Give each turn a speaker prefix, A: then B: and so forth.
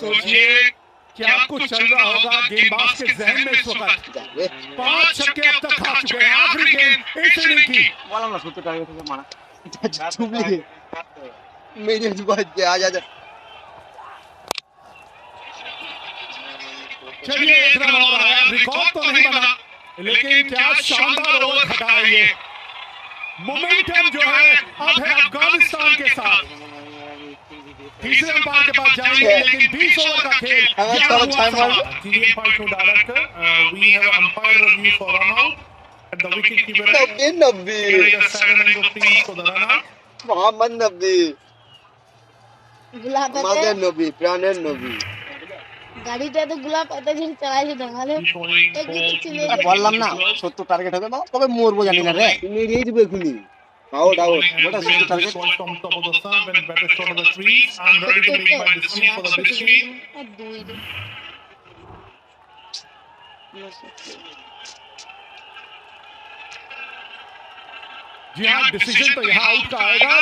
A: सोचिए क्या कुछ चल रहा होगा गेंदबाज के जहन में इस वक्त। 5 छक्के अब तक खा चुके हैं। आखिरी गेंद इस इनिंग की।
B: मेरे आ जा
A: चलिए 1 रन और आया। रिकॉर्ड तो नहीं बना लेकिन क्या शानदार ओवर खटा है ये। मोमेंटम जो है अब है अफगानिस्तान के साथ। तीसरे अंपायर के पास जाएंगे लेकिन 20 ओवर का खेल director we have umpire review for run out at the wicket keeper
B: 90 Mohammad Nabi আমাদের নবী প্রাণের নবী
C: গাড়িটা তো গোলাপ এত ঝিল চালাইছে দেখালে
B: বললাম না 70 টার্গেট হবে বাবা কবে মরবো জানি না রে তুমি মেরেই দিবে এখনি আউট ওটা 70 target
A: from top of the sun when batter shot of the trees. I'm ready to make my decision for the victory. जी हाँ डिसीजन तो यहाँ आउट का आएगा।